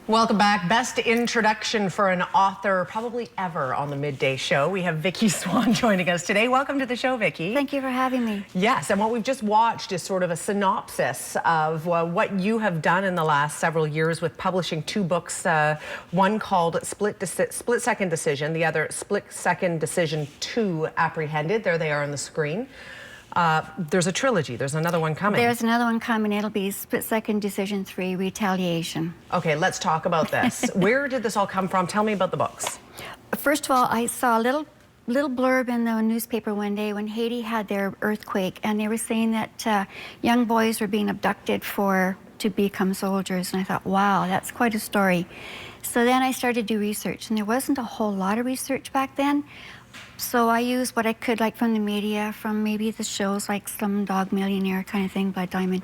Welcome back. Best introduction for an author probably ever on the Midday Show. We have Vickie Swan joining us today. Welcome to the show, Vickie. Thank you for having me. Yes, and what we've just watched is sort of a synopsis of what you have done in the last several years with publishing two books, one called Split Second Decision, the other Split Second Decision 2 Apprehended. There they are on the screen. There's a trilogy. There's another one coming. There's another one coming. It'll be Split Second Decision 3, Retaliation. Okay, let's talk about this. Where did this all come from? Tell me about the books. First of all, I saw a little blurb in the newspaper one day when Haiti had their earthquake, and they were saying that young boys were being abducted to become soldiers, and I thought, wow, that's quite a story. So then I started to do research, and there wasn't a whole lot of research back then. So I used what I could, like from the media, from maybe the shows like Slumdog Millionaire kind of thing by Diamond.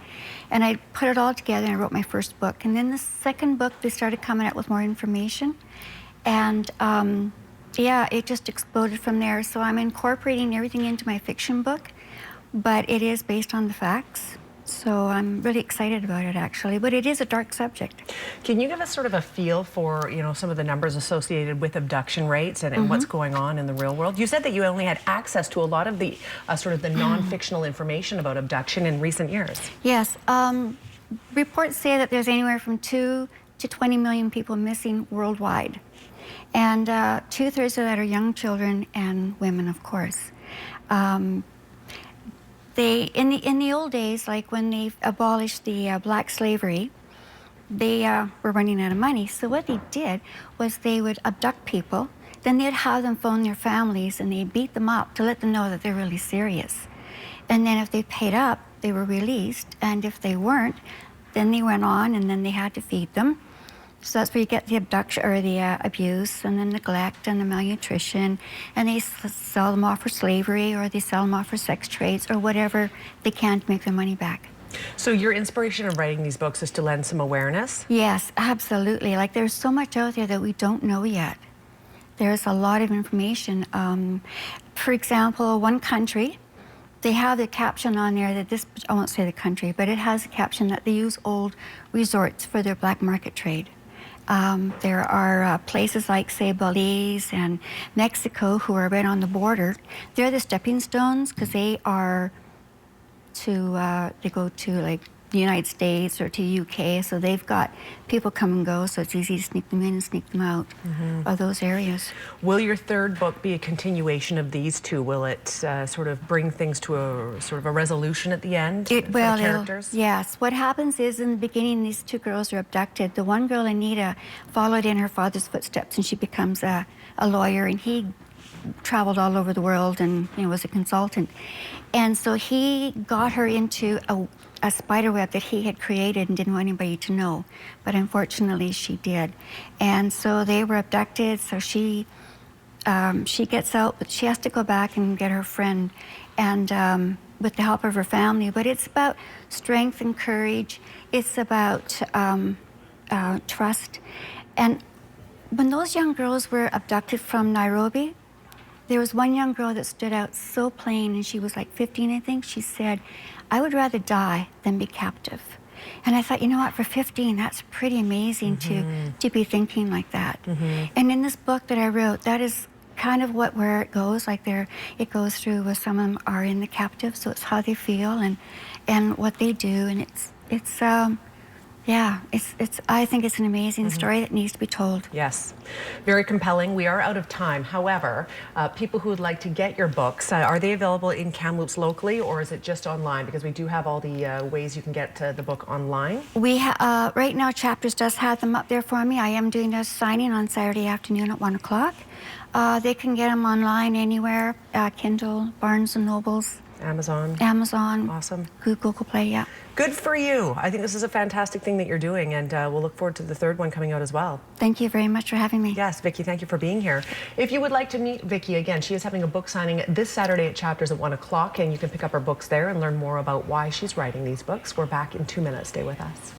And I put it all together and I wrote my first book. And then the second book, they started coming out with more information. And yeah, it just exploded from there. So I'm incorporating everything into my fiction book, but it is based on the facts. So I'm really excited about it, actually, but it is a dark subject. Can you give us sort of a feel for, some of the numbers associated with abduction rates and what's going on in the real world? You said that you only had access to a lot of the sort of the non-fictional information about abduction in recent years. Yes. Reports say that there's anywhere from 2 to 20 million people missing worldwide. And 2/3 of that are young children and women, of course. In the old days, like when they abolished the black slavery, they were running out of money. So what they did was they would abduct people, then they'd have them phone their families and they'd beat them up to let them know that they're really serious. And then if they paid up, they were released. And if they weren't, then they went on and then they had to feed them. So that's where you get the abduction or the abuse and the neglect and the malnutrition, and they sell them off for slavery or they sell them off for sex trades or whatever they can to make their money back. So your inspiration of writing these books is to lend some awareness? Yes, absolutely. Like there's so much out there that we don't know yet. There's a lot of information. For example, one country, they have the caption on there that this, I won't say the country, but it has a caption that they use old resorts for their black market trade. There are places like, say, Belize and Mexico who are right on the border. They're the stepping stones because they are they go to like the United States or to UK, so they've got people come and go, so it's easy to sneak them in and sneak them out of those areas. Will your third book be a continuation of these two? Will it sort of bring things to a sort of a resolution at the end? Well, characters? Yes. What happens is in the beginning, these two girls are abducted. The one girl, Anita, followed in her father's footsteps, and she becomes a lawyer, and he traveled all over the world and was a consultant. And so he got her into a spider web that he had created and didn't want anybody to know. But unfortunately, she did. And so they were abducted, so she gets out, but she has to go back and get her friend, and with the help of her family. But it's about strength and courage. It's about trust. And when those young girls were abducted from Nairobi, there was one young girl that stood out so plain, and she was like 15, I think. She said, "I would rather die than be captive." And I thought, you know what, for 15, that's pretty amazing to be thinking like that. And in this book that I wrote, that is kind of where it goes. Like it goes through where some of them are in the captive, so it's how they feel and what they do, and I think it's an amazing story that needs to be told. Yes, very compelling. We are out of time. However, people who would like to get your books, are they available in Kamloops locally, or is it just online? Because we do have all the ways you can get the book online. We right now, Chapters does have them up there for me. I am doing a signing on Saturday afternoon at 1 o'clock. They can get them online anywhere, Kindle, Barnes & Nobles. Amazon. Awesome. Google Play, yeah. Good for you. I think this is a fantastic thing that you're doing, and we'll look forward to the third one coming out as well. Thank you very much for having me. Yes, Vickie, thank you for being here. If you would like to meet Vickie, again, she is having a book signing this Saturday at Chapters at 1 o'clock, and you can pick up her books there and learn more about why she's writing these books. We're back in 2 minutes. Stay with us.